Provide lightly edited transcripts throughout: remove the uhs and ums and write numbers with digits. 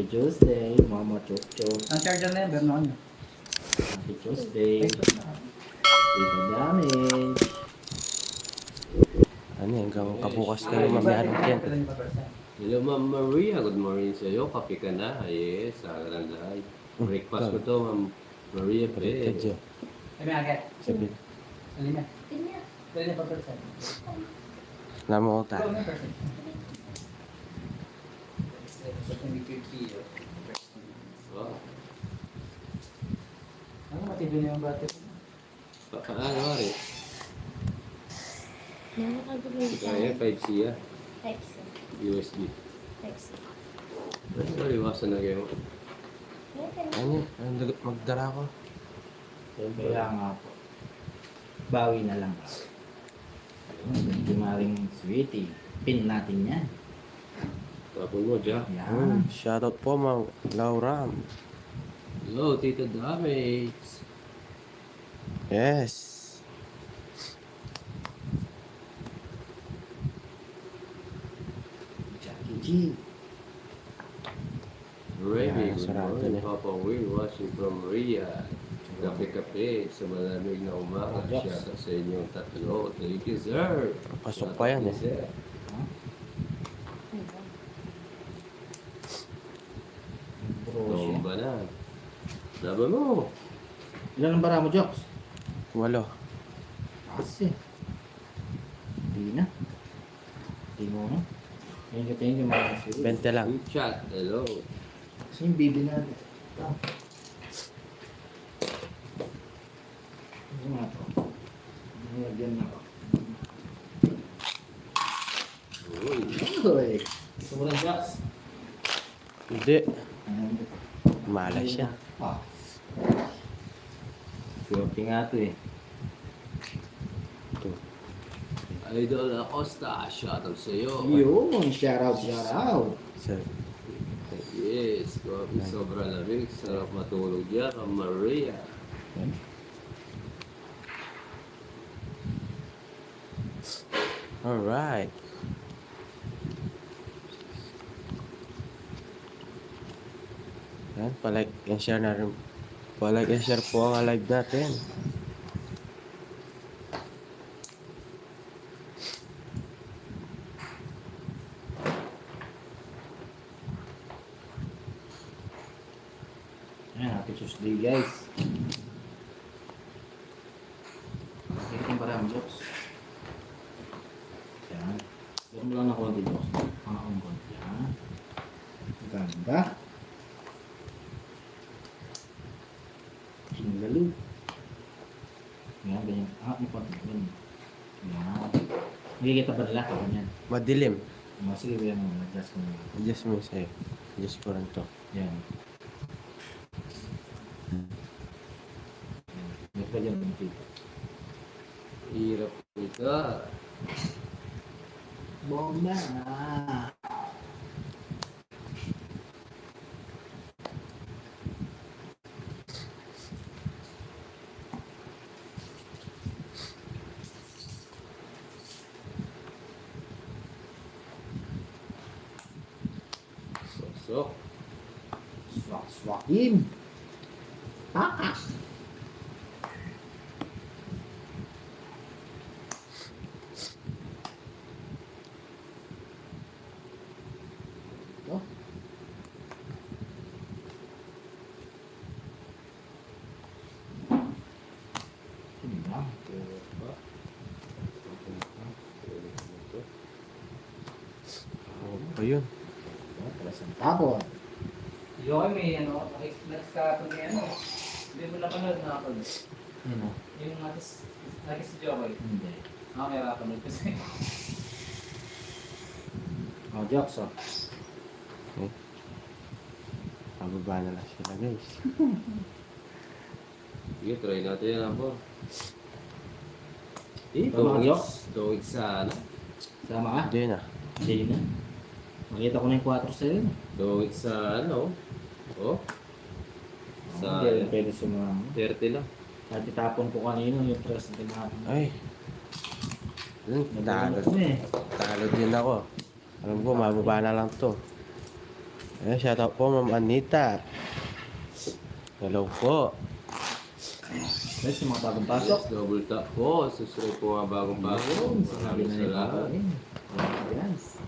Tuesday, Mama Chok Chok. Ang charger na yan, meron ako niya. Happy Tuesday. Ay, sus na. Dito damage. Ano yan, hanggang kabukas kayo mamaya ng yan. Hello, Ma'am Maria. Good morning sa iyo. Kape ka na. Yes, sa live. Breakfast ko to, Ma'am Maria. Baliktad yun. Sabi nga, Kat. Sabi, Alin na. Alin na pa person. naman ko tayo. Ikaw na person. Wow. Ano matindi na yung battery? Paano, Mari? Nakakagulong Kaya 5C ah. Type-C. USB. Type-C. Basta maliwasan na kayo. Ano yan, magdara ko. Kaya nga po. Bawi na lang. Hindi maring sweetie. Pin natin yan. Tapos mo, Jack. Yan. Shoutout po, Mang Laura. Hello, Tita Damage. Yes. Jackie G. Remy, Yan, good sarado morning. na. Papa Will watching from Riyadh. Kape-kape sa malamig na umaga. Yes. Shout out sa inyong tatlo. Thank you, sir. Pasok Shout pa out yan din, eh. sir. Bro, Tomba na. Laban mo. ilan ang bara mo, Jokes? 8. Kasi. Hindi na. Hindi mo na. Thank you, mga sweetie. 20 lang. Good chat. Hello. Kasi yung baby natin. Ano nga to? Nilagyan na ako. Uy. Uy! Gusto mo lang, Jokes? Hindi. Ayan. Malas siya. Ah. Swerte nga to eh. Ito. Idol Acosta. Shout out sa iyo. Yun! Shout out, shout out! So, Yes. Grabe, sobrang lamig. Sarap matulog yan. Ang Maria. alright. Yan, palike and share na rin. Palike and share po ang live natin. Ayan, happy Tuesday guys. Ito yung parang jokes. Yan. Meron mo lang na konti jokes. Mga konti. Yan. Ganda. Singgalo. Yan, ganyan. May konti. Ganyan. Yan. Nakikita ba nila? Ganyan. Madilim. Sige, yan mo. Adjust mo. Adjust mo sa'yo. Adjust ko rin to. Yan. May pa dyan dito. Hirap ito. Bomba! Sok. Swak-swakin! Takas! Ito. Hindi na. Ano ba yun? Para sa tapon. Yung may ano, nag-start may ano. Hindi mo napanood na ako. Ano? Yung natis si Jokoy. Hindi. Ako may napanood kasi. Oh, jokes oh. Okay. Pababa na lang sila guys. Sige, try natin yan ako. Tama ka, Jok? Tuwid sa ano? Sama ka? Hindi na. Hindi na. Makita ko na yung 4 sa'yo. Tuwid sa ano? Oh? Sa Hindi rin pwede sumama. 30 lang. Kahit itapon ko kanino yung trust na tinapon. Ay. Talo. Nagano ko eh. Talo din ako. Alam ko, mababa na lang to. Shout out po, Ma'am Anita. Hello po. Guys, yung mga bagong pasok. Yes, double tap po. Susunod po mga bagong pasok. Sabi Maraming na yung salamat. kakain. Yes.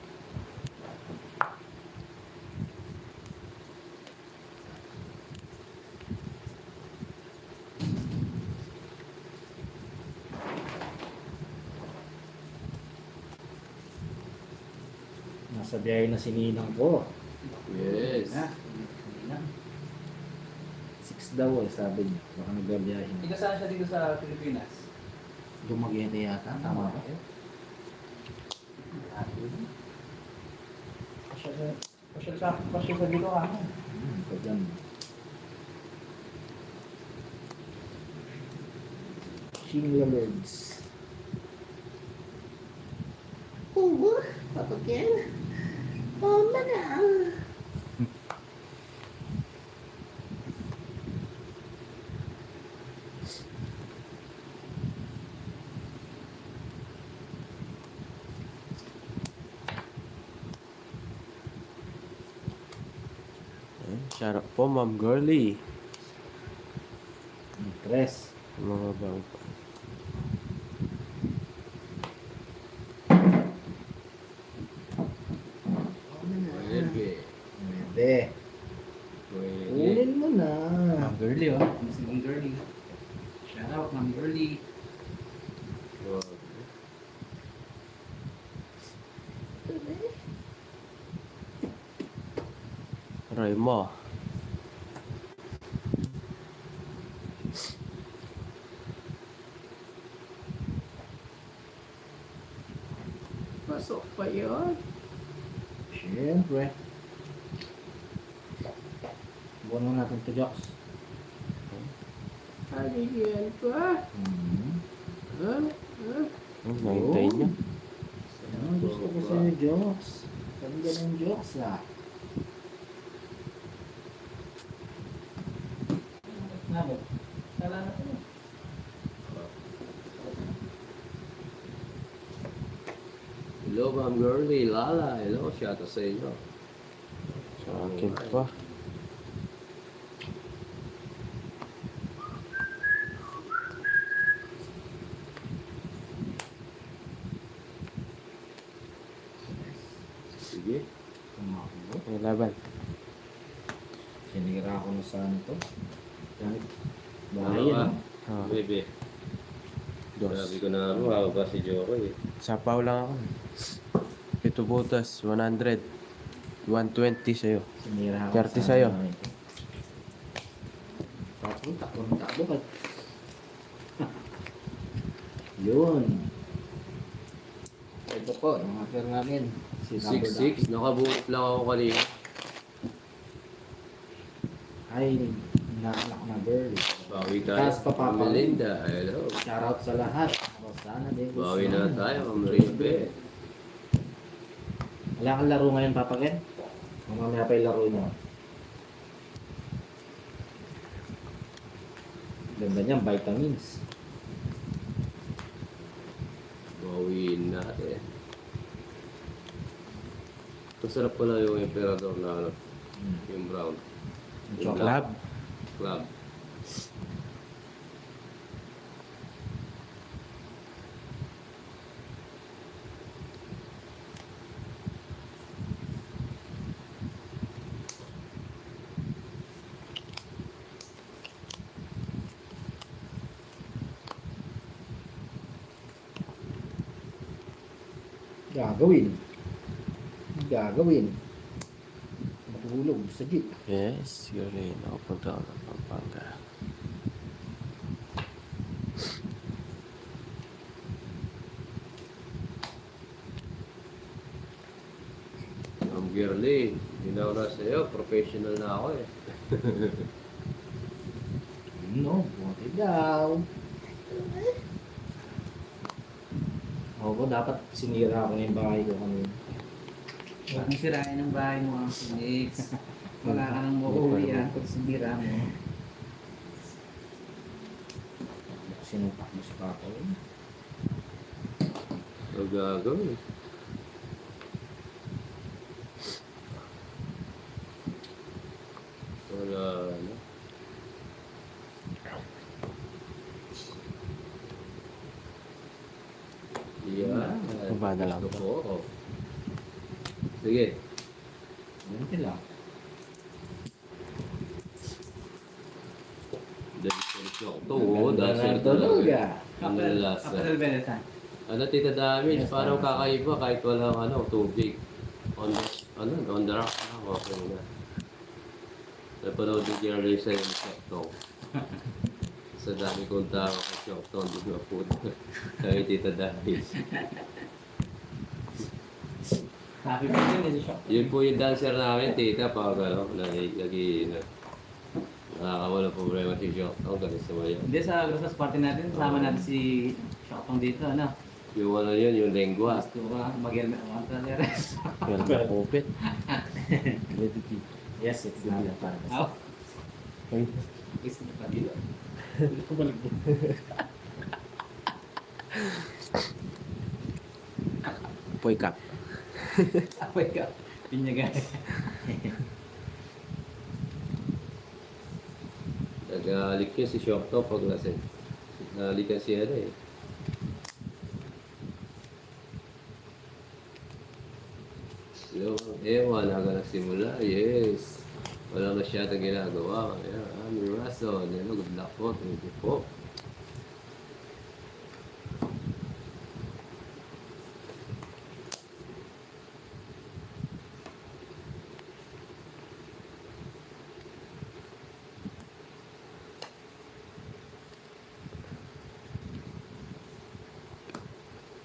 Nasa biyahe na si Ninang ko. Yes. Ha? 6 daw eh, sabi niya. Baka nagbabiyahe na. Ika saan siya dito sa Pilipinas? Dumaguete yata, tama ba? Pasyal sa dito ka. Ito dyan. Shingle Lords. Papagyan. Oh, mana. Shout out po, Ma'am Girly. Tres. Mga bagong pa. Pwede. Pwede. Pwede. Ulin mo na. Ma'am Girly, oh. Si Ma'am Girly. Shout out, Ma'am Girly. Roy mo. Pasok pa yun. Siyempre. Buwan mo natin to, Jox. Halilian pa. Ha? Ha? Nahintay niyo. Ano gusto ko sa'yo, Jox? Sabi ka ng Jox, ah. Nabo. Kala na ko. Hello, Ma'am Girly. Lala. Hello. Shout out sa inyo. Sa akin pa. Sige. Tumakbo. May laban. Sinira ko na saan to. Kahit bahay Ano yan. Ah, Bebe. dos. Sabi ko na mababa si Joko eh. Sapaw lang ako. Pito butas, 100. 120 sa'yo. Sinira ko 30 sa'yo. Takbo ka. Yun. Ito po, yung offer namin. Si Rubber 6-6. Nakabuot lang ako kanina. Ay, naanak na girl. Bawi tayo. Taas pa, Papa. Melinda. Hello. Shoutout sa lahat. Sana din. Bawi na tayo. Ma'am Ribe. Wala kang laro ngayon, Papa Ken? O mamaya pa yung laro niyo. Ganda niyan, vitamins. Bawiin natin. Masarap pala yung emperador na ano. Yung brown. Club. Club. Gagawin. Matulog sa jeep. Yes, Girly. Nakapunta ako ng Pampanga. Ma'am Girly. Hinaw na sa'yo. Professional na ako eh. No, buti daw. Oo, dapat sinira ko na yung bahay ko kanina. Huwag mong sirain ang bahay mo, ang Phoenix. Wala ka nang mauuli yan kung sinira mo. Sinupak mo sa papa ko. Ang gagawin. Wala, ano. Yan. Baba na lang Gusto ba? ko. Sige. Ganun lang. Dahil ko ito, dahil Tulog talaga. ah. Ang lalasa. Kapal Benesan. Ano, Tita Dami, Yes, parang parang- kakaiba kahit walang tubig. On the rock na, okay na. Napanood din yung Risa yung Shokto. Sa dami kong tao kay Shokto, hindi mo po kay Tita Dami. Happy birthday ni Shop. Yun po yung dancer namin, Tita, pag nakakawala problema si Shokto, kasi sumayaw. Hindi, sa Christmas party natin, kasama natin si Shopong dito, ano? Yung yun, yung lengua. Gusto ko mag-helmet ang mga Yan ang kupit. Yes, it's not a para. Aw, Ay, gusto ko pa dito. Poy kap. Apoy ka. Pinyagan. Nag-alik yun si Shokto pag nalikan siya na eh. Yung ewan, hanggang nagsimula, yes. Wala masyadong ginagawa. Ayan, may rason. Hello, good luck po. Thank you po.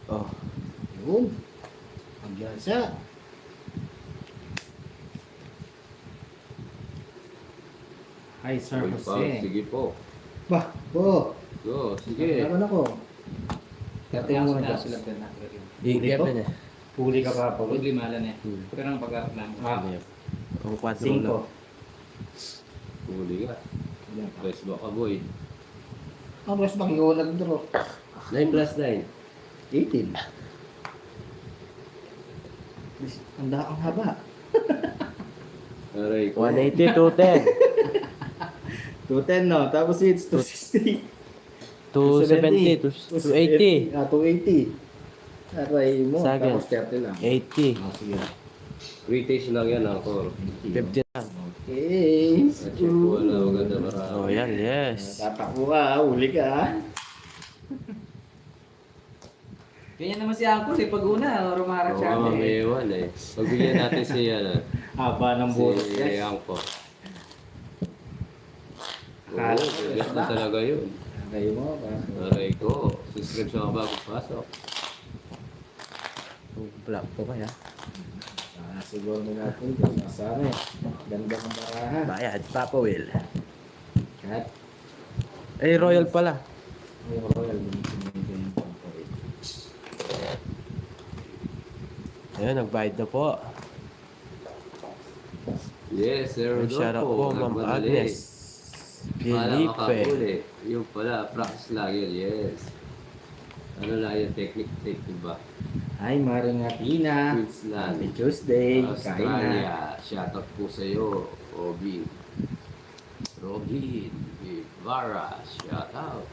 Oh, Yun. Ang lasa. Hi, Sir Good pa. Jose. Sige po. Bah, po. Go, sige. Naman ako. Kaya mo na Sila dyan. sila na. Huli ikap ko? na niya. Huli ka pa Pag po. limalan eh. Hmm. Pero ang pag-arap lang. Ah, Hindi. Ang 4 lang. 5. Huli ka. Best ba ka, boy? Ang mas makiulag draw. 9 plus 9. 18. Ang haba. Aray ko. 180, 210. 210 no, tapos it's 260. 270, 280. 280. Aray mo, Sa akin. tapos 30 lang. 80. Oh, sige. British lang yan, ako. 50 lang. Okay. At check ko wala, maganda marami. Oh, yan, yes. Tatakbo ka, huli ka. Ganyan naman si Uncle eh. Pag una, rumarap siya. Oo, may eh. ewan eh. Pagbigyan natin si, Haba ng buhok. si Angko. Oo, bigas na talaga yun. Kayo mo ba? Aray ko. Subscription ka bago pasok. Black po kaya. Siguro na natin kung nasama eh. Ganda ng baraha. Bayad, Papa Will. At Eh, Royal pala. may royal din yung corporate. Ayun, nagbayad na po. Yes, Sir Ay, shout out Rodolfo. po, Ma'am Nagmadali. Agnes. Wala Felipe. makakuli. Yung pala, practice lang yun, yes. Ano lang yung technique, diba? Hi, Maring Athena. Queensland. Happy Tuesday. Kain na. Australia. Shoutout po sa iyo, Robin. Robin Vara, shoutout.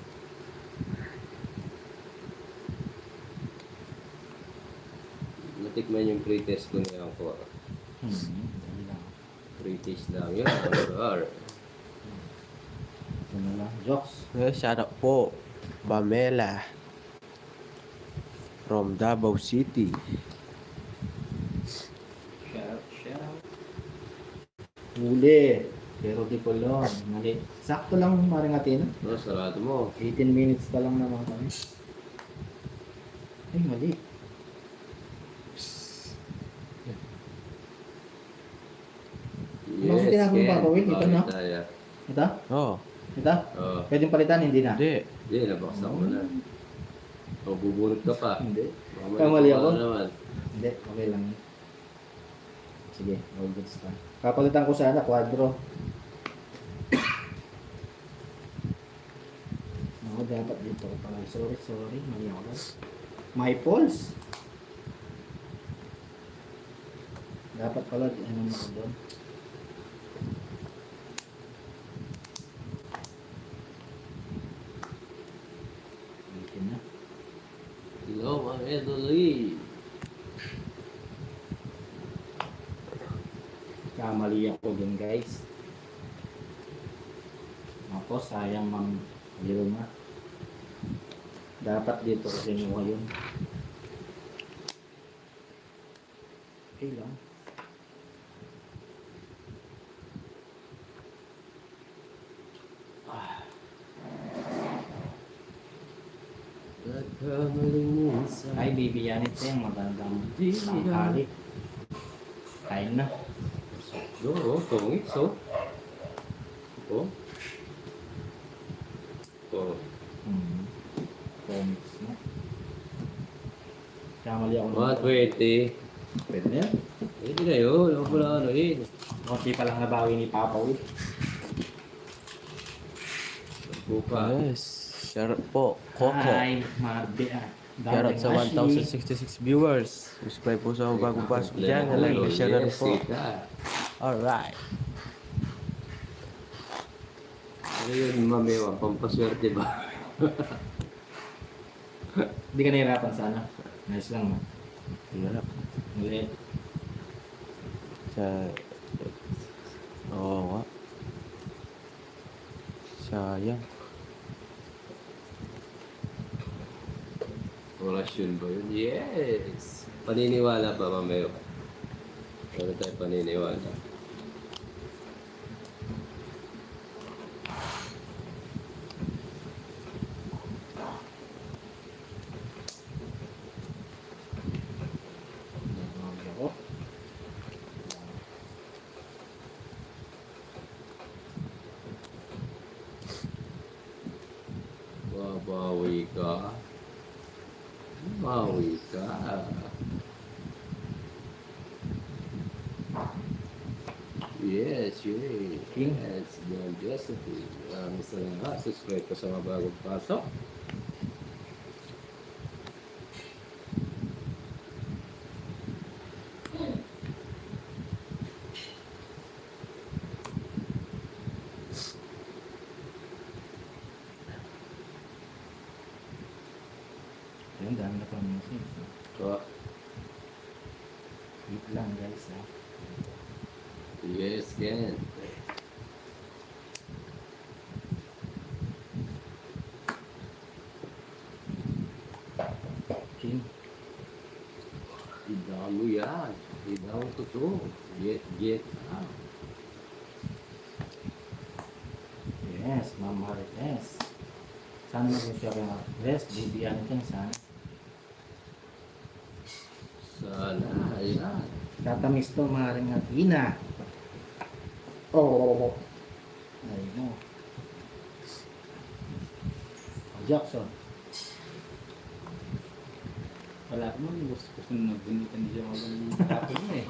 Natikman yung pre-test ko na ko. Dali lang. Pre-test lang yun. Ito na lang. Jokes. Eh, shout out po. Pamela. From Davao City. Shout. Huli. Pero di ko lang. Mali. Sakto lang, Maring Athena. No, sarado mo. 18 minutes pa lang naman kami. Ay, mali. Ano sa tinapon Ken. pa, Pawin? Ito na? Tayo. Ito? Oh, Ito? Oo. Pwedeng palitan, hindi na? hindi. Hindi, nabaksak mo na. O, bubunot ka pa. Hindi. Mamaya Kamali ka ako? naman. Hindi, okay lang. Sige, all goods pa. Papalitan ko sana, quadro. Ako, dapat dito ko pala. Sorry. Mali ako lang. My pulse. Dapat pala, ano ako doon. Edolie. Kamali ako dun guys. Ako, sayang mang Vilma. Dapat dito ko sinuha yun. Okay lang. Nagkamaling minsan. Ay, bibiyanit ko yung magandang tanghali. Kain na. Oo, tungit, so. Oh. Oh. Comics na. Kamali ako. 120. Pwede na yan. Pwede na yun. Huwag mo na ano yun. Konti pa lang nabawi ni Papa Will. Buka. Yes. Share po. Coco. Hi, Marbe. Share out sa 1,066 viewers. Subscribe po sa mga bagong pasok dyan. Like and share na rin po. Alright. Ano yun, mamewa? Pampaswerte ba? Hindi ka nahirapan sana. Nice lang, no? Hirap. Maliit. Sa... Oo nga. Sayang. Orasyon ba yun? Yes! Paniniwala pa, mamewa. Ano tayo paniniwala? Ako. Babawi ka. Bawi ka. Yes, yun. King. Yes, John Josephine. Maraming salamat. Subscribe ko sa mga bagong pasok. Ayun, dami na pang music. Oh, Wait lang, guys, ha? yes, Ken. King. Idaw mo yan. Idaw ang totoo. Get out. Yes, Ma'am Marites. Sana maging siya yung rest. Bibiyan ito sana. Sana, ayan. Tatamis to, maaaring Ina. Oh. Ay mo. Jackson. Wala ko man, gusto ko na nagbunitan siya walang tapos na eh.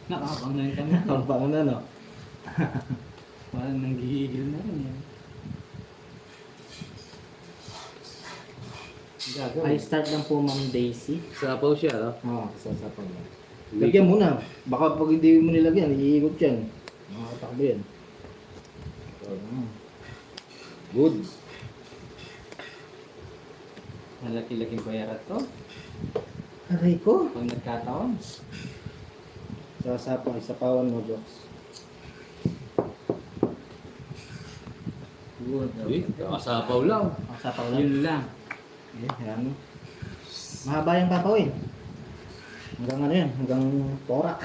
Nakabang na yung kami. Ang bang na, no? Parang nanggigigil na rin yan. I start lang po, Ma'am Daisy. Sapaw siya, no? Oo, sasapang lang. Lagyan mo na. Baka pag hindi mo nilagyan, iikot yan. Makakatakbo yan. Good. Malaki-laking bayarat to. Aray ko. Pag nagkataon. Sasapang, isapawan mo, Joks. Good. Uy, kakasapaw lang. Sapaw lang. Yun lang. Yan. Mahaba yung papawin. Hanggang ano yan, hanggang porak.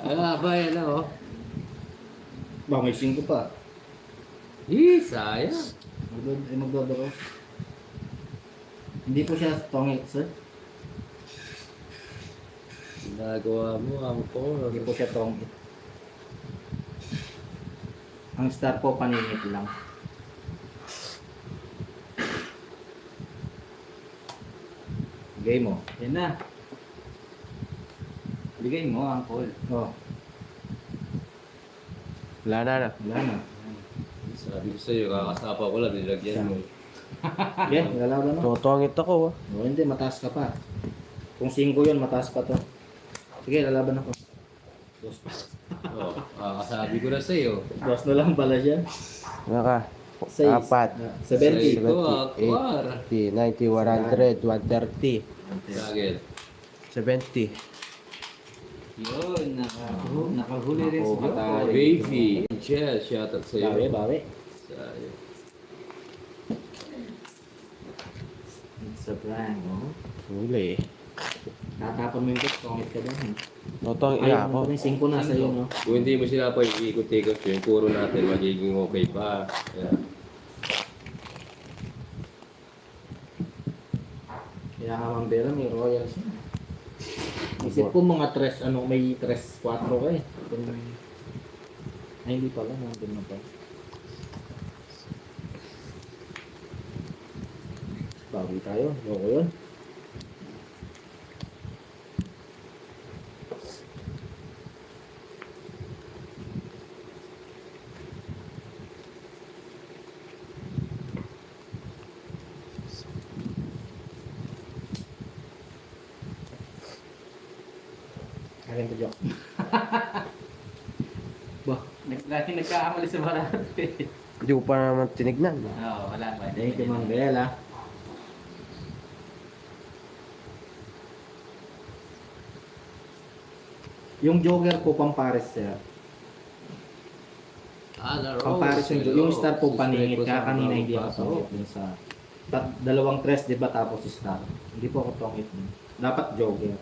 Ah, ba yan, oh. Baka may 5 pa. Sayang. Magdodoro. Hindi po siya tongit, sir. Ginagawa mo ang Hindi po siya tongit. Ang star po, paninit lang. Bigay mo. Yan na. Bigay mo ang call. Oh, Wala na. wala na. Sabi ko sa'yo, kakasapaw ko lang, nilagyan mo. Yeah, lalaban na. Tutungit ako. Oh, hindi, mataas ka pa. Kung 5 yun, mataas pa to. Sige, lalaban ako. Dos pa. Oh, kakasabi ko na sa'yo. Dos na lang pala siya. Naka. 6. 4. 70. 70. 80, 90, 100, 130. Sagit. 70. Yun, nakahuli rin si Batay. Baby, Angel, shoutout sa iyo. Bawi. Sayang. It's a prank, oh. Huli. Tatapon mo yung ito, tongit ka doon. Totoo ang Ay, ina ko. yung 5 na sa'yo, no? Kung hindi mo sila pa ikot-ikot yung puro natin, magiging okay pa. Yeah. Kaya nga Mambera, may royals na. Isip ko mga tres, may 3-4 ka eh. Ay, hindi pala, nandun na pa. Bawi tayo, loko yun. Akin to joke. Lagi nagkakamali sa barato eh. Hindi ko pa naman tinignan. Oo, wala pa. Thank you, Mang Bella. Yung Joker po, pampares sir. Pampares yung star po paningit ka. Kanina hindi ako tongit dun sa... Dalawang tres, di ba? Tapos star. Hindi po ako tongit dun. Dapat Joker.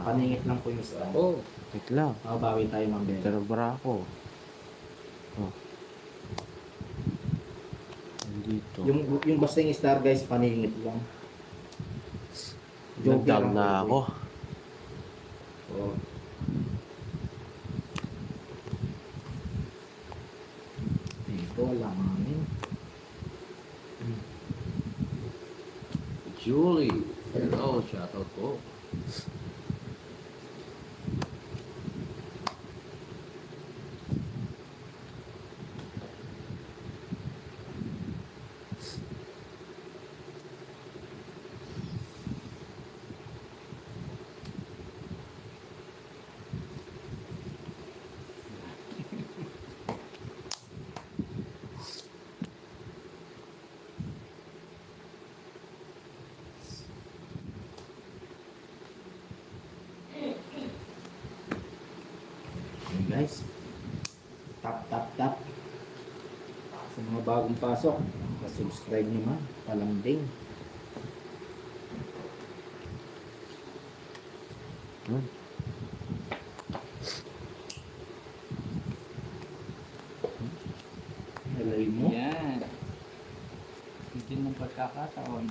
Paningit lang po yung star. Oh, Wait lang. Bawi tayo, Mang Bella. Pero bara ako. Oh. Nandito. Yung basta yung star guys, paningit lang. Nag-down ang na pwede. ako. oh. Dito, alanganin. Julie, hello, shoutout po. Yun guys. Tap. Sa mga bagong pasok, subscribe naman. Palambing. Hmm. Nalay mo. Yan. Hindi ng pagkakataon.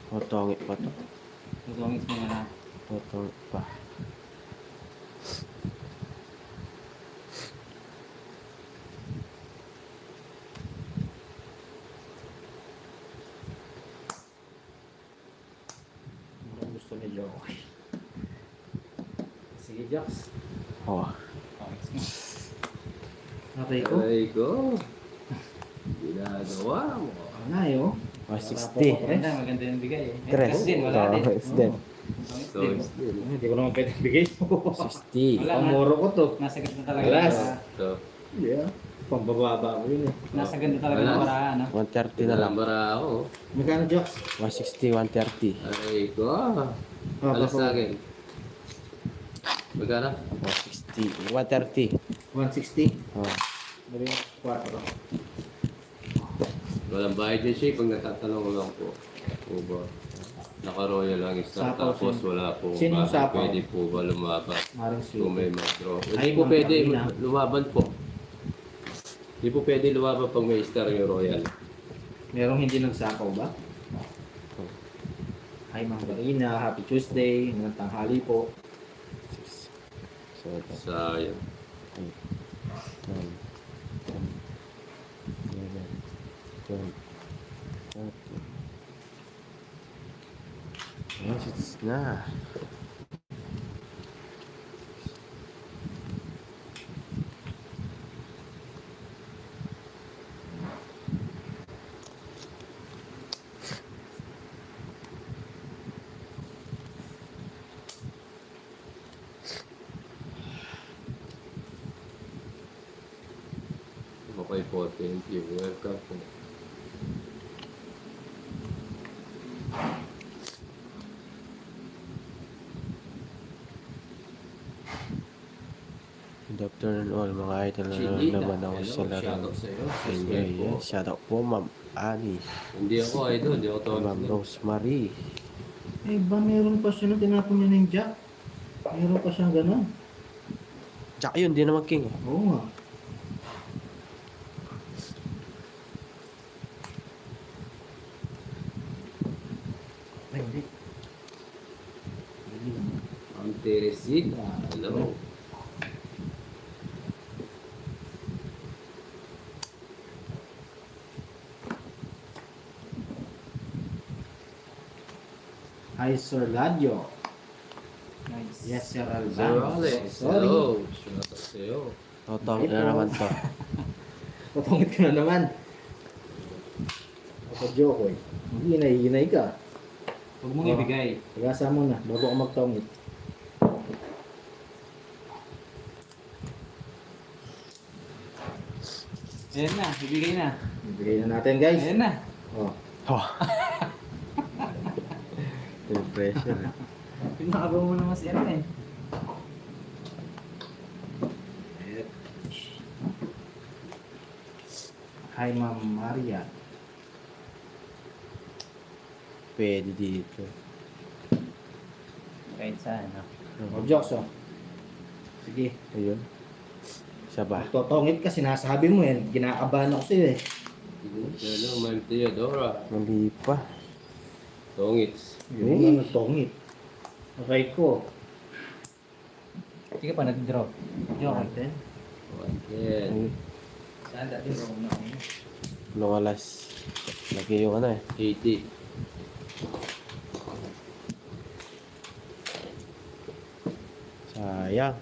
Totongit pa to. Tutungit mo na. Totongit pa. Ang gusto ni Joey. Sige, Jax. Oh. Okay ko. Aray ko. Ginagawa mo. Ano na yun? 160. Maganda yung bigay eh. Tres. Tres din, wala din. It's dead. So, Din. still. Hindi ko naman pwede bigay. 60. Wala. Pamoro ko to. Nasa ganda talaga. Alas. So, Yeah. Pambababa mo yun eh. Nasa ganda talaga Wala. ng paraan. No? 130 na lang. tinambara ako. Magkano, Jax? 160, 130. Aray ko. Oh, Alas sa akin. Magkano? 160. 130. 160. Oh. Ano yung 4? Walang bayad yung shake pag natatanong ko lang po. Uba. Naka-royal lang isa. Sapaw, Tapos sin- wala po. sinong Bakit sapaw? pwede po ba lumaban? Maring Kung may sweet. mag-draw. Ay, Hindi po Ma'am pwede Carolina. lumaban po. Hindi po pwede lumaban pag may star yung royal. Merong hindi nagsakaw ba? Hi, Ma'am Carolina. Happy Tuesday. Magandang tanghali po. 7, Sayang. 8, 9, 10, 11, 12, 13. Yes, it's na. Okay po, thank you. Welcome po. Good afternoon all mga idol na Chinita. naman ako Hello, sa laro. shoutout sa'yo. Enjoy Subscribe po. yan. Shout out po Ma'am Ani. Hindi ako idol, hindi ako tawag. Ma'am Rosemary. Eh ba meron pa siya na tinapon niya ng jack? Meron pa siyang gano'n. Tsaka yun, di naman king. Oo nga. Ay, hindi. Hindi naman. Ang Teresita. Hello. Hi, Sir Ladio. Nice. Yes, Sir Alvan. Sir Alex. Sorry. Hello. Shoutout sa'yo. Totoo na naman to. Patungit ka na naman. Ako joke eh. Hinay ka. Huwag mong ibigay. Pagasa mo na, bago ako magtungit. Ayan na, ibigay na. Ibigay na natin guys. Ayan na. Oh. Oh. Yung pressure. Pinakabaw mo naman si Aaron eh. Hi, Ma'am Maria. Pwede dito. Kahit saan, no? O, jokes oh. Sige. Ayun. Isa ba? Magtotongit ka, sinasabi mo yan. Kinakabahan ako sa'yo eh. Hello, Ma'am Theodora. Mali pa. Tongits. Yung nagtongit. Okay ko. Sige pa, nag-draw. Joke. Natin. Again. Ayun. Saan dati draw na ako? Nung alas. Lagi yung ano eh. 80. Sayang.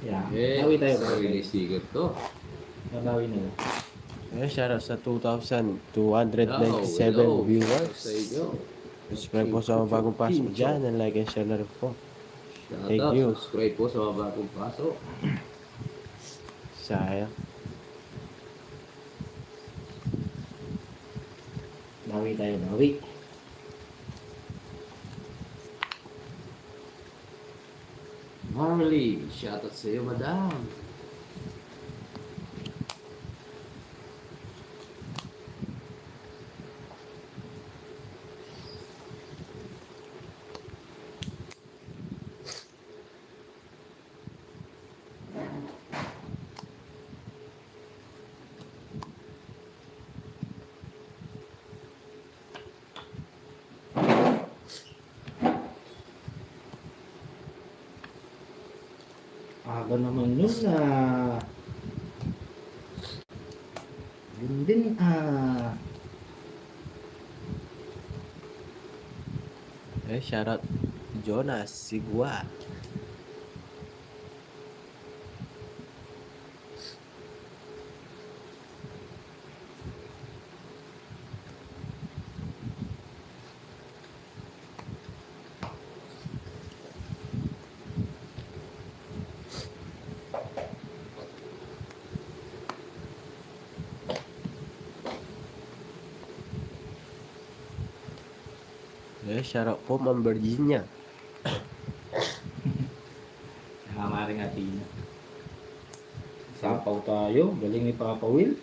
Yeah. Eh, Bawi tayo. sarili sigat to. Bawi na lang. Ayun, shout out sa 2,297 Hello. viewers. Sa inyo. Subscribe po sa mga bagong pasok dyan and like and share na rin po. Thank Shoutout. you. Subscribe po sa mga bagong pasok. Sayang. Bawi tayo, bawi. Marley, shoutout sa iyo, madam. Aga naman yun na. Yun din Shout out Jonas Sigwa. Shout out po Ma'am Virginia. Nakamaring atin. Sapaw tayo. Galing ni Papa Will.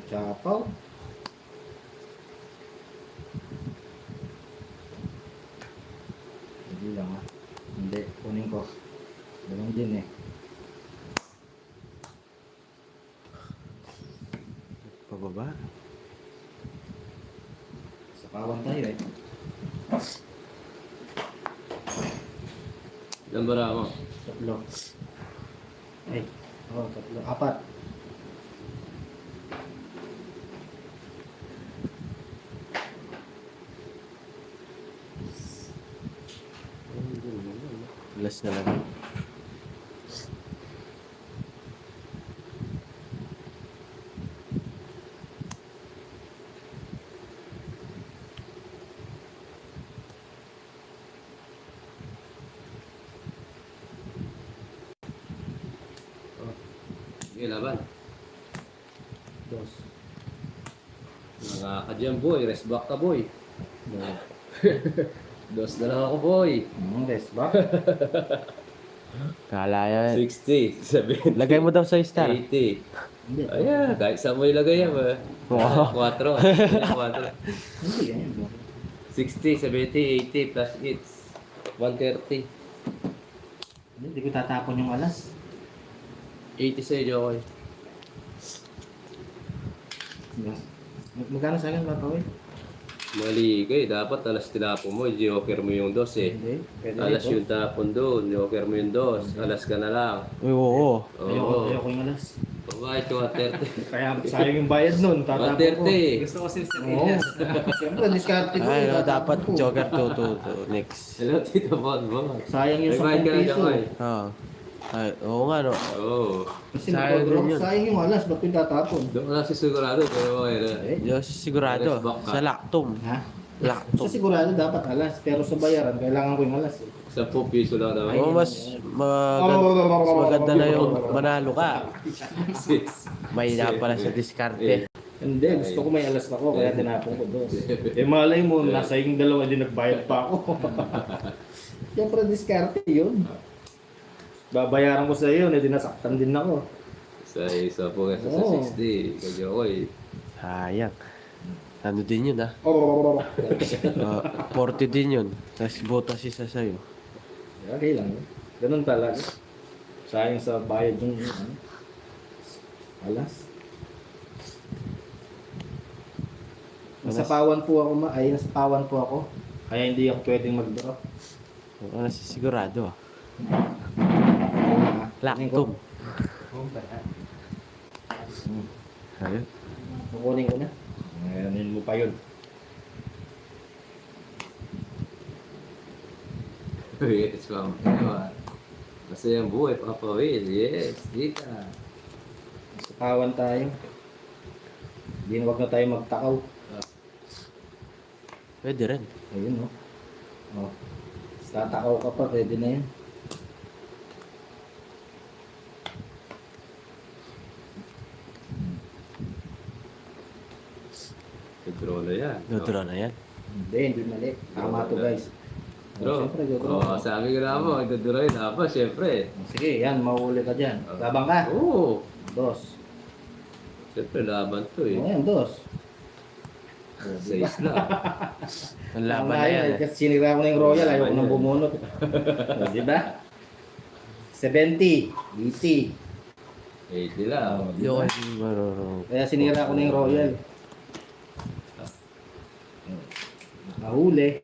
Sapaw. Hindi lang ah. Hindi. Kunin ko. Ganun din eh. Pababa. Sa kawan tayo eh. Ilan bara mo? Tatlo. Ay. Oh, tatlo. Apat. Last na lang. Sige, laban. Dos. Mga ka dyan, boy. Rest back ka, boy. Dalawa. Dos na lang ako, boy. Rest ba? Kala yan. 60, 70, Lagay mo daw sa star. 80. Hindi. Ayan, kahit saan mo ilagay yan ba? Wow. 4. 4. Hindi yan. 60, 70, 80 plus hits. 130. Hindi ko tatapon yung alas. 80 sa'yo, Jokoy. Magkano sa akin, Papa? Mali ka eh. Dapat alas tinapon mo, joker mo yung dos eh. Hindi. Pwede Alas ito. yung tapon doon, joker mo yung dos. Alas ka na lang. Uy, oo. Ayoko yung alas. Bakit yung 130? Kaya sayang yung bayad nun. Tatapon ko. 130. Gusto ko si Sir Oo. Elias. Siyempre, discarte ko. Ay, no, tatapon dapat ko. Joker 2 next. Hello, Tito Bonbon. Sayang yung May bayad 10 ka na, piso. Jokoy. Oo. Ay, oo nga, no. Oo. Kasi Sayang magpag-drop, din yun. sayang yung alas. Ba't yung tatapon? Doon ka lang si sigurado, pero okay na. Eh? Yung sigurado. Alas back ka. Sa Lactum. Ha? Lactum. So sigurado dapat alas. Pero sa bayaran, kailangan ko yung alas. Eh. 10 piso lang naman. Oo, mas maganda na yung manalo ka. May na pala sa diskarte. Hindi, gusto ko may alas ako, kaya tinapon ko dos. Eh malay mo, nasa yung dalawa din nagbayad pa ako. Siyempre, discarte yun. Babayaran ko sa iyo, hindi nasaktan din ako. Sa isa po kasi sa Oo. 60. Kaya Jokoy. Sayang. Ano din yun, ah. Oh, 40 din yun. Tapos botas isa sa'yo. okay lang. Yun. Ganun talaga. Sayang sa bayad yung alas. Nasapawan po ako, nasapawan po ako. Kaya hindi ako pwedeng mag-drop. Ano si sigurado, ah. Lactum. Lactum. Ayun. Kukunin ko na. Ngayon mo pa yun. Yes, ma'am. Masayang buhay, Papa Will. Yes, dita. Nasapawan tayo. Hindi na wag na tayo magtakaw. Pwede rin. Ayun, no? Oh. Tatakaw ka pa, pwede na yun. Pedro na yan. Dodro na yan. Hindi mali. Tama to, guys. Bro, Siyempre, Jodro. sabi ko na mo, magdudura yun dapat, syempre. Sige, yan, mahuli ka dyan. Labang ka. Oo. Dos. Syempre, laban to eh. Ayan, dos. Sa isla. Ang laban na yan, eh. Kasi sinira ko na yung Royal, ayaw ko nang bumunot. Di ba? 70, 80. Eh, nila. Di Yung ba? marunong. Kaya sinira ko na yung Royal. Nahuli.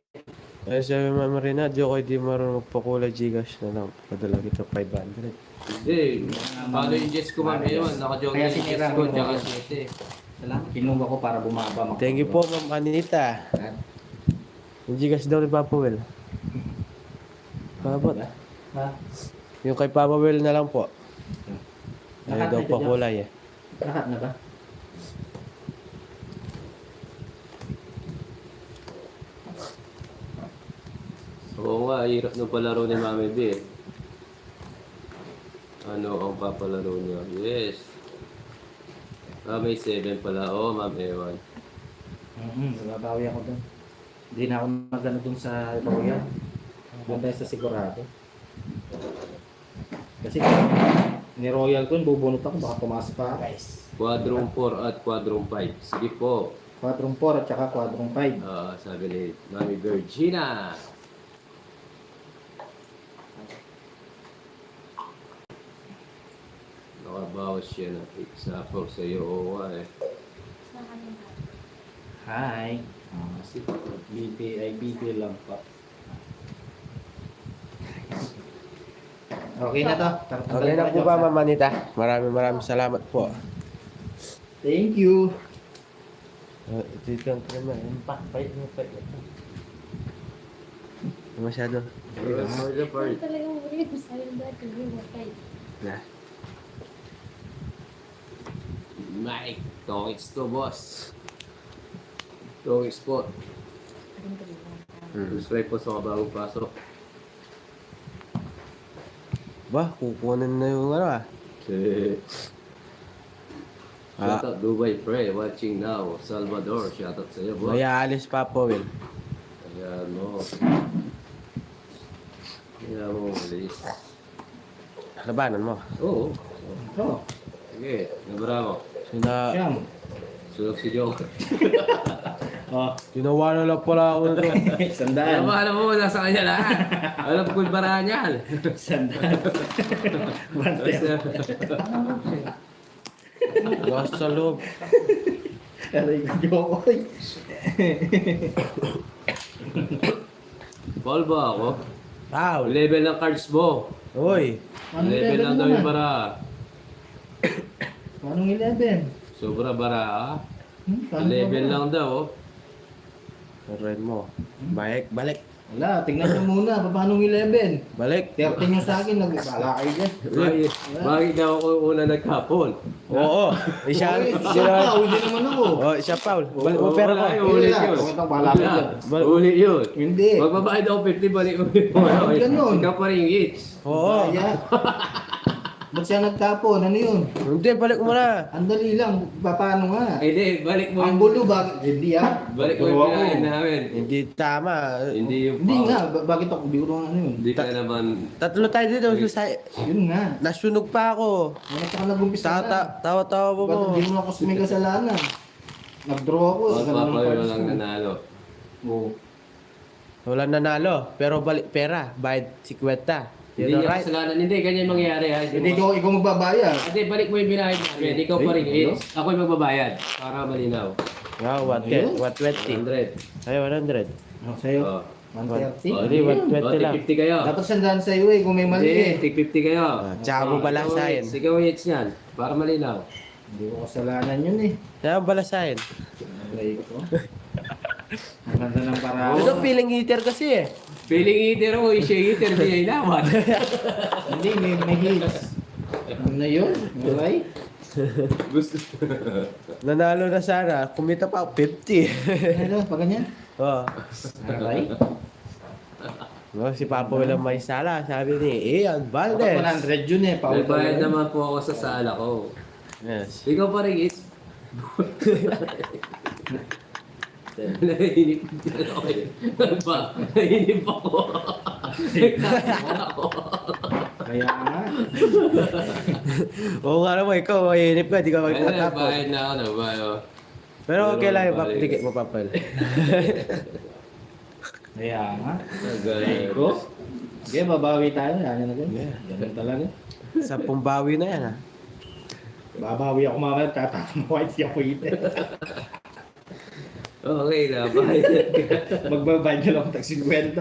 Ay, sabi Mama Rina, di ako di marunong magpakulay Gcash na lang. Padala kita 500. Hindi. Paano yung jets ko, ma'am? Yun, naka-jogging Kaya yung sinira jets ko ko, yung tsaka Royal. 7. Salamat. Kinuha ko para bumaba. Thank you po, Ma'am Anita. Yung Gcash daw ni Papa Will. Pabot. Ha? Yung kay Papa Will na lang po. Ayaw Lahat daw na ito, pakulay eh. Lahat na ba? Oo nga, hirap ng palaro ni Mami B eh. Ano ang papalaro niya? Yes. May 7 pala. Oo, Ma'am Ewan. Nababawi ako doon. Hindi na ako magano doon sa Royal. Doon tayo sa sigurado. Kasi ni Royal ko, bubunot ako, baka tumaas pa. Guys. Quadrum 4 at Quadrum 5. Sige po. Quadrum 4 at saka Quadrum 5. Sabi ni Mami Virginia. Nakabawas siya ng example sa iyo. Oo nga eh. Hi. BP lang pa. Okay na to. Okay na po ba, Ma'am Anita? Maraming salamat po. Thank you. Dito ang naman. Pait mo. Masyado. Talagang weird. Sayang dati. Na. Mike, Tokits to boss. Tokits po. Subscribe po sa kabagong pasok. Ba, kukunin na yung ano ah. Shout out Dubai Pre, watching now. Salvador, shout out sa iyo boss. May aalis pa po, Will. Ayan mo. Bilis. Labanan mo. Oo. Oh, Sige, nabara mo. Sina... siyam. Sulok si Joker. Oh, Ginawa na lang pala ako nito. sandaan. Alam mo, nasa kanya lahat. Alam ko yung barahan yan. Sandaan. Bante. Nasa sa loob. Aray ko, Jokoy. Paul ba ako? Foul. Level ng cards mo. Uy. Anong Level lang daw yung bara. Anong 11? Sobra bara ah. Paano Level ba? lang daw. Oh. Turuin mo. Balik. Wala, tingnan nyo muna. Paano 11? Balik. 13 nyo sa akin. Nagbala kayo dyan. Bakit daw ako una nagkapon? Oo. Siya Siya, hindi naman ako. Oh, siya foul. Balik mo pera mo. Wala, ulit yun. Bala kayo dyan. Ulit yun. Hindi. Magbabayad ako 50, balik mo yun. Ganun. Ikaw pa rin each. Oo. Kaya, ba't siya nagtapon? Ano yun? Hindi, balik mo na. Andali lang. Paano nga? Hindi, balik mo. Ang gulo, bakit? Hindi ah. Balik mo yung Gawa ko. pinahin namin. Hindi tama. Hindi yung Hindi foul. nga. Bakit ako biro ano yun? Hindi ka naman. Tatlo tayo dito. Yun nga. Nasunog pa ako. Ano ka nag-umpisa na? Tawa-tawa mo. Ba't hindi mo ako may kasalanan? Nag-draw ako. ganun ang Magpapayo cards lang ko. nanalo. Oo. Wala nanalo. Pero balik pera. Bayad 50. Hindi Yun niya right. kasalanan. Hindi, ganyan mangyayari ha. Hindi ikaw magbabayad. Hindi, balik mo yung binayad namin. Ikaw pa rin each. Ako yung magbabayad. Para malinaw. Wow, what Ayun. 120. 100. Ay, 100. Ano sa'yo? Oh. 130? Hindi, Ayun. 120 lang. 50 kayo. Dapat sandaan sa'yo eh kung may mali Hindi, eh. tig 50 kayo. Tsaka mo balasahin. Ikaw each yan. Para malinaw. Hindi ko kasalanan yun eh. Tsaka mo balasahin. Alay ko. Ang ganda ng paraan. Ito, feeling eater kasi eh. Feeling eater mo, i-shake eater, di ay naman. Hindi, may hits. Ano na yun? Okay? Gusto. Nanalo na sana. Kumita pa ako 50. Ano, pa ganyan? Oh. Aray. No, si Papa walang may sala. Sabi ni Ian Dapat Valdez. 100 yun eh. Paul Nagbayad talaga. naman po ako sa sala ko. Yes. Ikaw pa rin each. Nahinip ako eh. Nahinip ako. Kaya nga. Oo nga naman, ikaw, mainip ka, di ka Ay, magtatapos. nagbayad na ako, nagbayad. Pero okay lang, Pero, dikit mo papel. Kaya nga. Nagbayad. Ko? Okay, babawi tayo. Yan na ganyan. Yeah. Ganun talaga. Sa pumbawi na yan, ha? Babawi ako mamaya. Tatama ko. Hindi ako ite. Okay na, bayad ka. Magbabayad ka lang tag 50.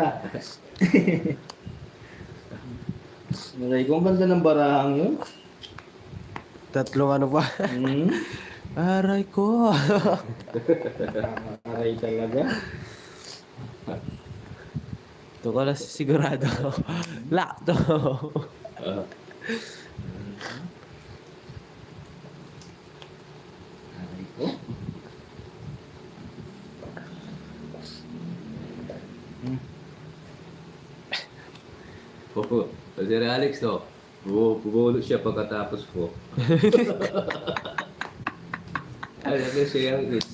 Aray ko, ang ganda ng barahang yun. Tatlong ano ba? Hmm? Aray ko. Aray talaga. Ito ko lang sigurado. Lock to. Aray ko. Oo. Kasi Alex, no? Bumulot siya pagkatapos ko. Ay, natin siya yung each.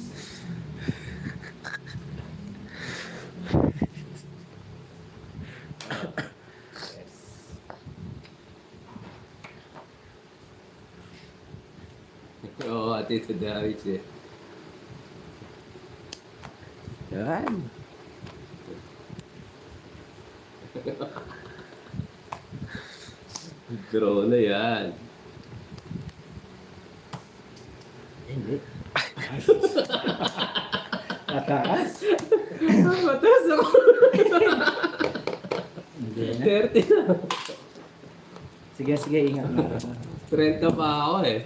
Oo, ati ito David siya. Yan. Draw na yan. Hindi. Ataas. Matas ako. Hindi na. 30 na. Sige, sige, ingat na. 30 pa ako eh.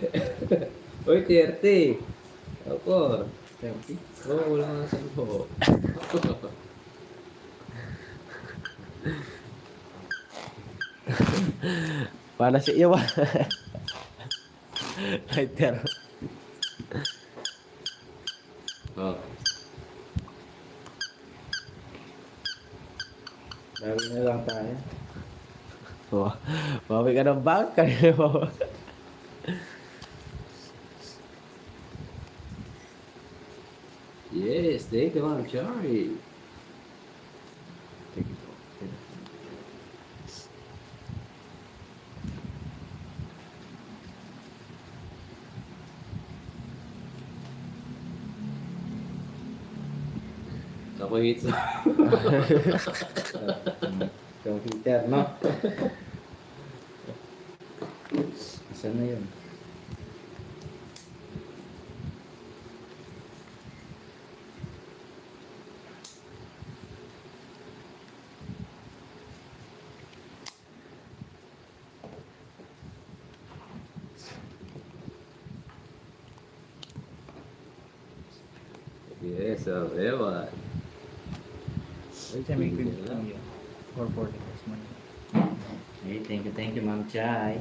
Uy, 30. Ako. 30. Oo, wala nga sa ko. Para si Iwan. Lighter. Oh. Bawi na lang tayo. Oh, bawi ka ng bag. Kanina mo. Yes, thank you, Ma'am Chari. Ako hits. Yung heater, no? Saan na yun? Yes, ewan. Siya may cream lang yun. 440 plus money. Hey, thank you, Ma'am Chay.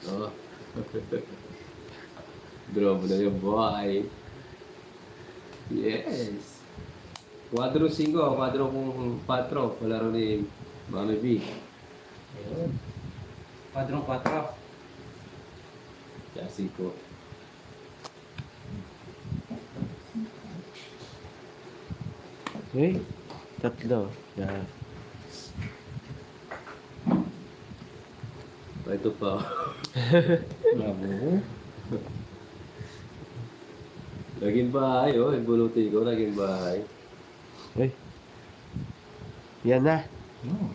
Oh. Grabe na yung buhay. Yes. 4-5, 4-4. Palaro ni Mami B. Ayun. 4-4. Klasiko. Okay. Tatlo. Yan. Ito pa. Labo. Naging bahay, oh. Ibuluti ko, naging bahay. Uy. Yan na. Hmm.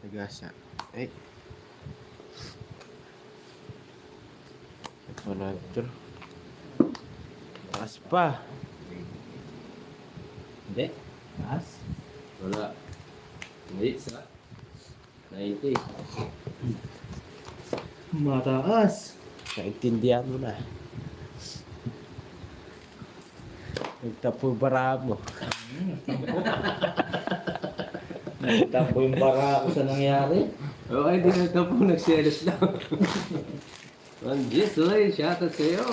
Nagasa. Ay. Connector. Taas pa. Hindi. Taas. Wala. Hits, ha? 90. Mataas. Naintindihan mo na. Nagtapo yung bara mo. Tapo yung bara ko sa nangyari. Okay, di na ito po. Nagselos lang. Yes, oy. Shoutout sa'yo.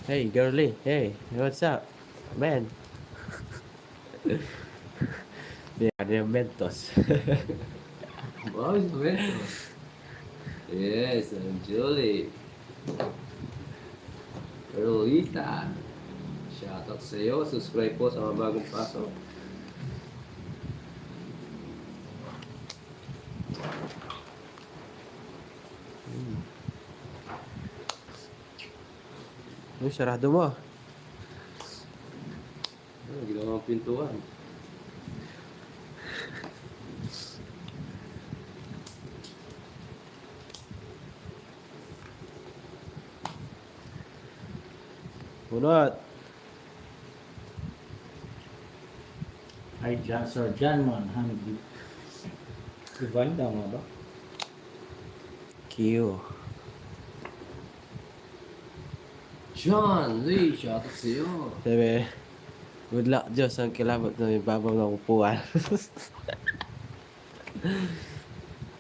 Hey, girly. Hey, what's up? Man. Di ada yung Mentos. Wow, momento. Yes, I'm Julie. Rolita. Shoutout sa'yo. Subscribe po sa mga bagong pasok. Uy, sarado mo. Ginawang pintuan. Bunot. Ay, Sir John man. Handy. Ganda nga ba? Q. John Lee, shoutout sa'yo. Sabi, good luck, Diyos. Ang kilabot na may babaw ng upuan.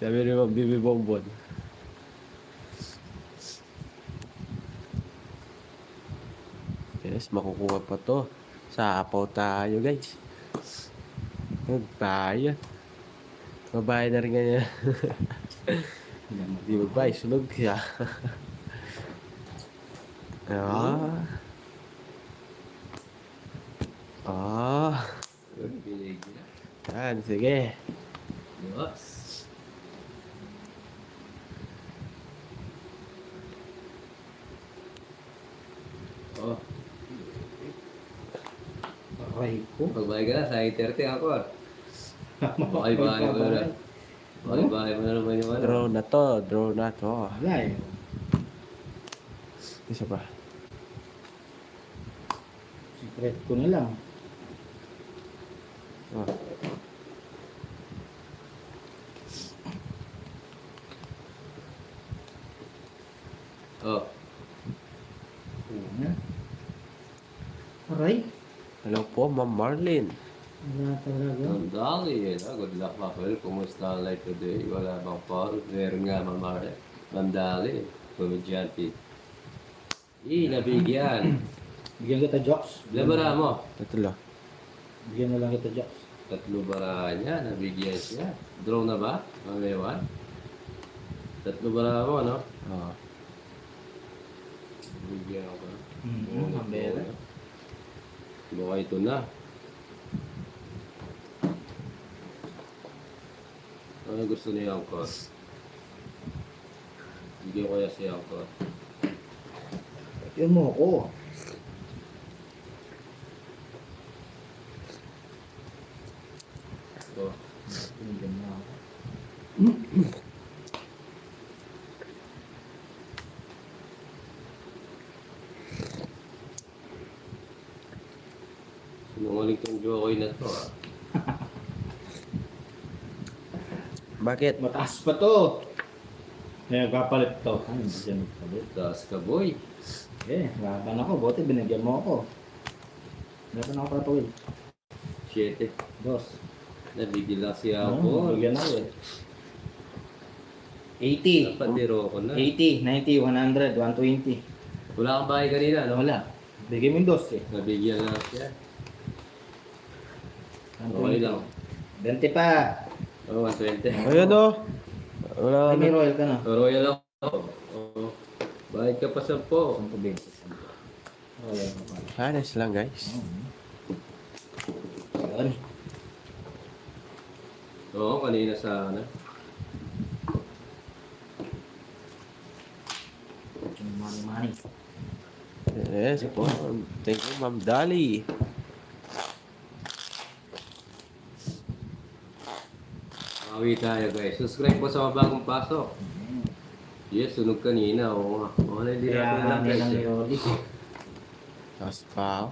Sabi ni Ma'am Bibi Bongbon. Yes, makukuha pa to. Sa apaw tayo, guys. Magbayad. Mabayad na rin ganyan. Di magbayad, sunog siya. Ah. Ah. Bilig niya. Yan, sige. Yes. Oh, Aray ko. pagbayad ka na, sa 8:30 ako ah. Bahay-bahay mo na. Bahay-bahay mo na naman yung ano. Draw na to, draw na to. Wala eh. Isa pa. Secret ko na lang. Oh. Oh, Una. Aray. Hello po. po, Ma'am Marlene. Wala talaga. Ang dali, good luck, Papel. Kumusta ang life today? Wala bang fall? Meron nga, Mamare. Ang dali, komedyante. Nabigyan. Bigyan kita jokes. Labara mo. Tatlo. Bigyan na lang kita jokes. 3 barahan niya, nabigyan siya. Draw na ba? Mamewan? 3 barahan mo, ano? Oo. Nabigyan ako. Ang bera. Baka ito na. Ano gusto niya ang card? Bigyan ko kaya siya ang card. Yun mo ako. So, Bigyan mo ako. sinungaling tong Jokoy na to, ah. Bakit? Mataas pa to. Kaya kapalit to. Ay, bigyan mo palit. Taas ka, boy. Eh, laban ako. Buti binigyan mo ako. Laban ako para tuwil. 7. Dos. Nabigyan lang siya Oo, ako. bigyan ako eh. 80. Napadiro ko na. 80, 90, 100, 120. Wala kang bahay kanina, no? Wala. Bigyan mo yung dos eh. Nabigyan lang siya. 120. Okay lang. 20 pa. Oh, 120. Ayan o. Wala Ay, may na. royal ka na. Royal ako. Oo. Bayad ka pa 10. 120. Royal ka pa. Honest lang guys. Yun. Oo, kanina sa ano. Money. Yes po. Thank you, Ma'am Dali. Awi tayo guys. Subscribe po sa mga bagong pasok. Yes, sunog kanina. Oo nga. Oo, hindi Kaya natin nga nilang na-press. yodi. Tapos pa.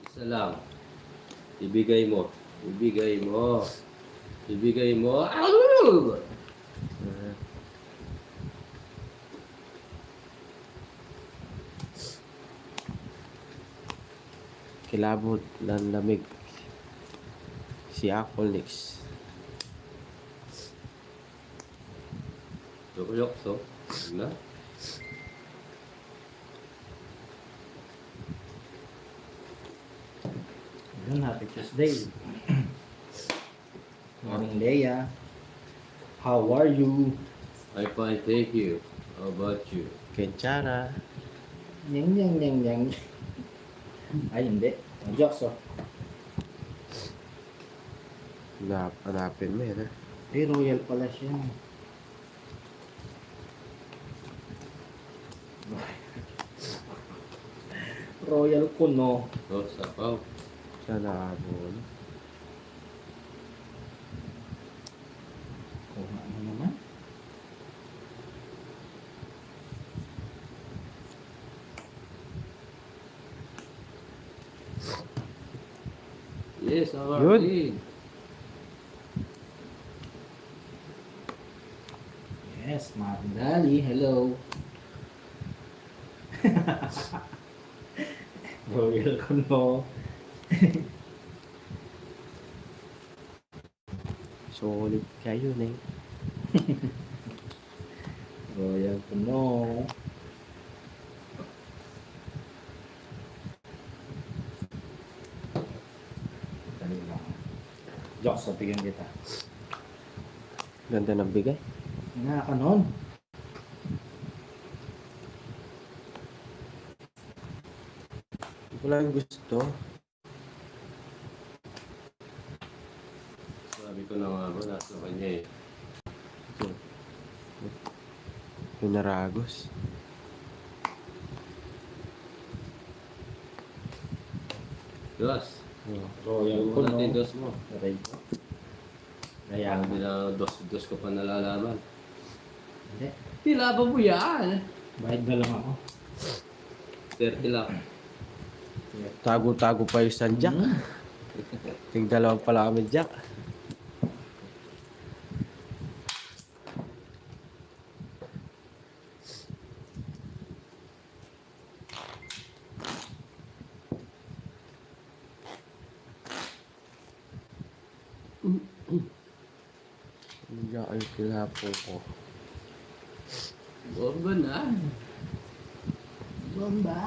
Isa lang. Ibigay mo. Ibigay mo. Ibigay mo. Kilabot ng lamig. Si Acolix. Yuk, so. Na. Yun, happy Tuesday. Morning, Leia. How are you? I fine, thank you. How about you? Kenchara. Yang, yang, yang, yang. Ay, hindi. Ang jokes, oh. Hanapin mo yan ha. Eh, royal pala siya. Royal Kuno. Oh, sapaw. Sana ako. Kuha mo naman. Yes, our Yun. lead. Yes, Magdali. Hello. Royal Kuno. Solid kayo na eh. Royal Kuno. Dali lang. Jokes, bigyan kita. Ganda ng bigay. Nga ka nun. Wala yung gusto. Sabi ko na nga ba, nasa kanya eh. Yung naragos. Dos. Oh. Royal Yung Kuno. natin dos mo. Aray ko. Kaya Hindi na dos ko pa nalalaman. hindi, Hilaban mo yan. Bayad na lang ako. 30 lang. Tago-tago pa yung isang jack. Ting dalawang pala kami jack. Hindi ay kilapo ko. Bomba na. Bomba.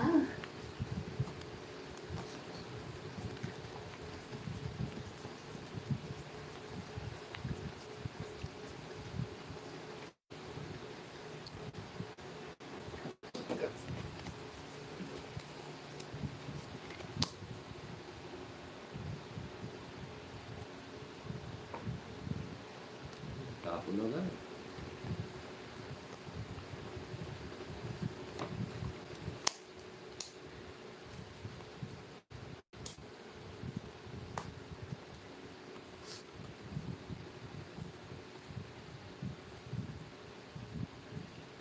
Tapon na lang.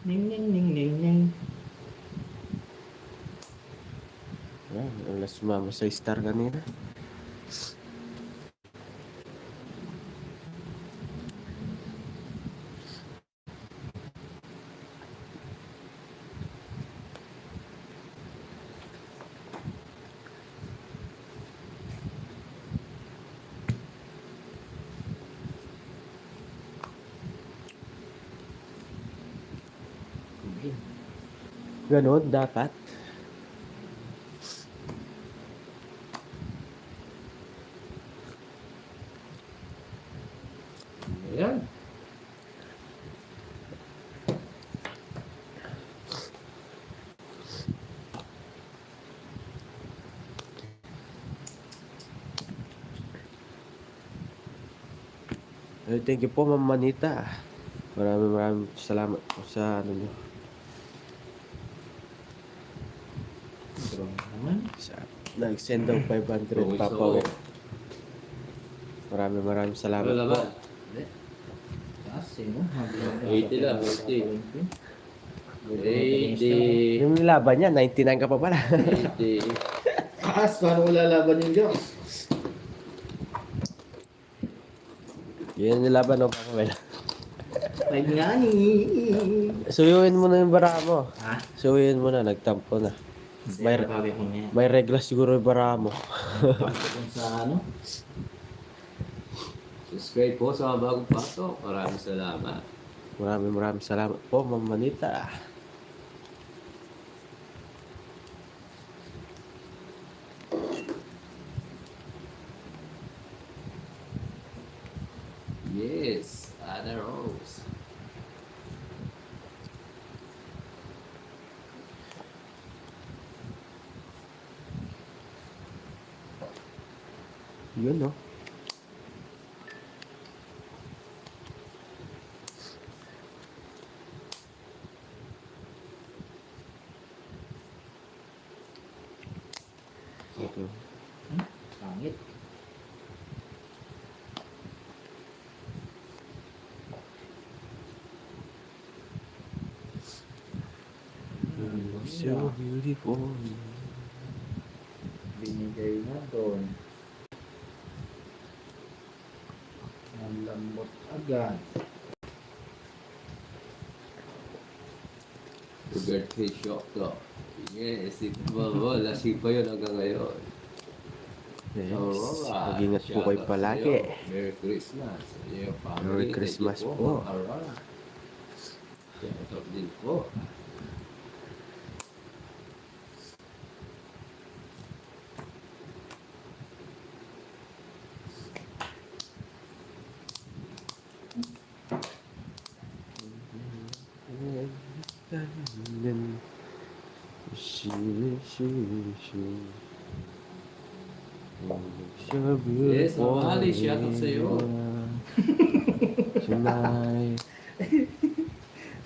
Ning ning ning ning ning. Ayan, wala sumama sa star kanina. Ganon, dapat. Ayan. Thank you po, Ma'am Manita. Maraming salamat po sa ano nyo. Strong naman. Nag-send daw 500 papawi. Maraming salamat Ano po. naman? Kasi mo. 80 lang, 80. 80. Yung laban niya, 99 ka pa pala. 80. Taas, paano ko lalaban yung Diyos? Yan yung laban ng Pakuel. Five nga ni. Suyuin mo na yung bara mo. Ha? Suyuin mo na, nagtampo na. May- May ko na yan. May regla siguro yung bara mo. Kung sa ano? Subscribe po sa mga bagong pasok. Maraming salamat. Maraming salamat po, Ma'am Manita. Yes, Ana Rose. Yun, no? Okay. Pangit. So beautiful. Binigay na doon. Ang lambot agad. Birthday shock to. Yes, lasing pa yun hanggang ngayon. Yes. Oo, Mag-ingat po shout kayo out palagi. sa'yo. Merry Christmas. sa iyo, family. Merry Thank you Christmas po. Aurora. Shout out din po. Yes, Amali, shout out sa'yo. Sinay.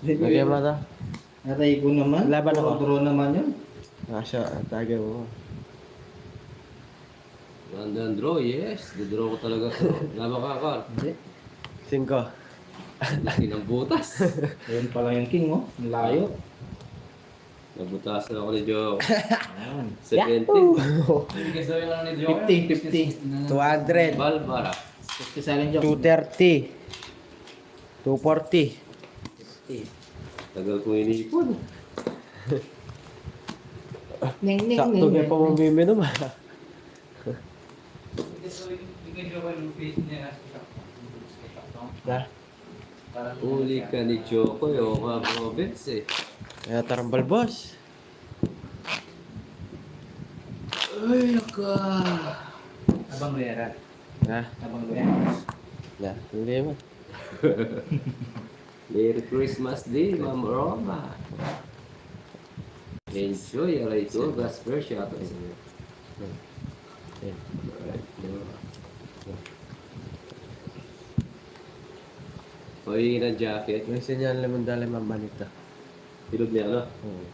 Lagyan mo ito. Aray ko naman. Laban ako. Draw naman yun. Asya, tagay mo. Random draw, yes. Didraw ko talaga to. Laban ka, Carl. Hindi. 5. Laki ng butas. Ayun pa lang yung king, oh. Ang layo. Nabutasan ako ni Joe. Ayan. 70. 50. 200. Balbara. 50 sa akin, Joke. 230. 240. Tagal kong inipon. Ning, ning, Sakto ning, kayo pa mamiminom ah. Na? Uli ka ni Choco, yung mga province eh. Kaya tarambal boss. Ay, naka. Abang Rera. Na? Abang Rera. Na? Hindi mo. Merry Christmas din, Ma'am Roma. Enjoy, aray ko. Gasper, shoutout sa inyo. Ayan. Alright. Hoy, ng jacket. May sinyal naman dali mamanita. Hilog niya, ano? Oo.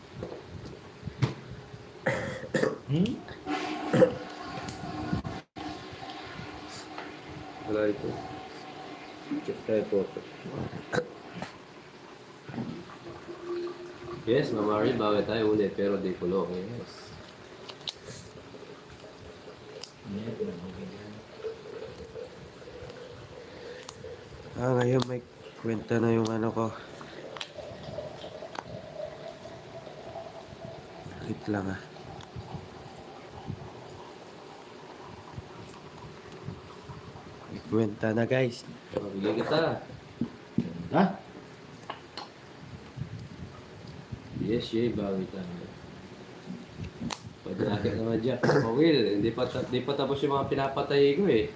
Wala ito. Check tayo photo. Yes, Ma'am Mari, bawi tayo ulit, pero di kulong. Yes. Ngayon may kwenta na yung ano ko. Wait lang ah. May kwenta na guys. Mabigay kita. Ha? Yes, Shay, bawi tayo. Pwede natin naman dyan. Oh, Will, hindi pa tapos yung mga pinapatay ko eh.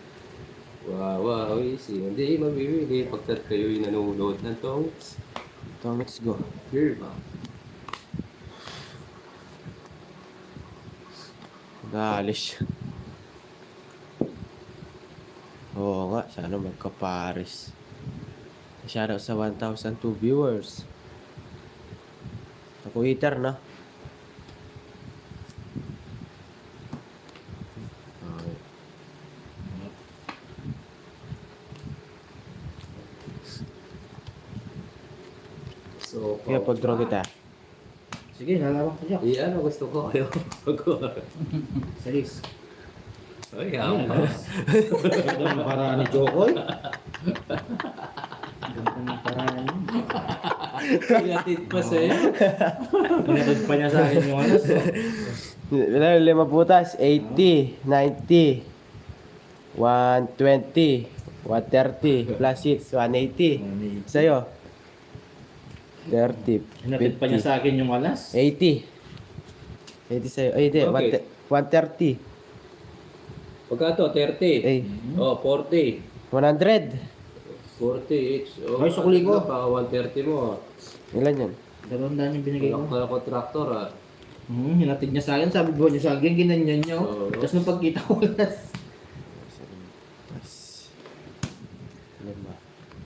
Wow, easy. Hindi, mabibili pagkat kayo'y nanonood ng tongs. So let's go. Here ba? Naalis. Oo nga, sana magka-Paris. Shoutout sa 1,002 viewers. Ako eater na. Okay. So, Kaya pag-draw kita. Sige, lalaban ko, Joke. ano gusto ko kayo? Salis. Ay, Ayan, ama. Ganda ng paraan ni Jokoy. Ganda ng paraan niya. Pinatid pa sa'yo. Pinatod pa niya sa akin yung alas. Wala, 5 putas. 80, 90, 120, 130, plus hits, 180. Sa'yo? 30, Pinatod pa niya 50, sa akin yung alas. 80. 80 sa'yo. Ay, hindi. Okay. 130. Pagka to, 30. Ay, Oh, 40. 100. 40 each. Oh, Ay, sukli ko. Baka 130 mo. Ilan yan? 200 yung binigay ko. Wala ko traktor ah. Hinatid niya sa akin. Sabi ko niya sa akin, ginanyan niya. Oo. Tapos nung pagkita ko alas.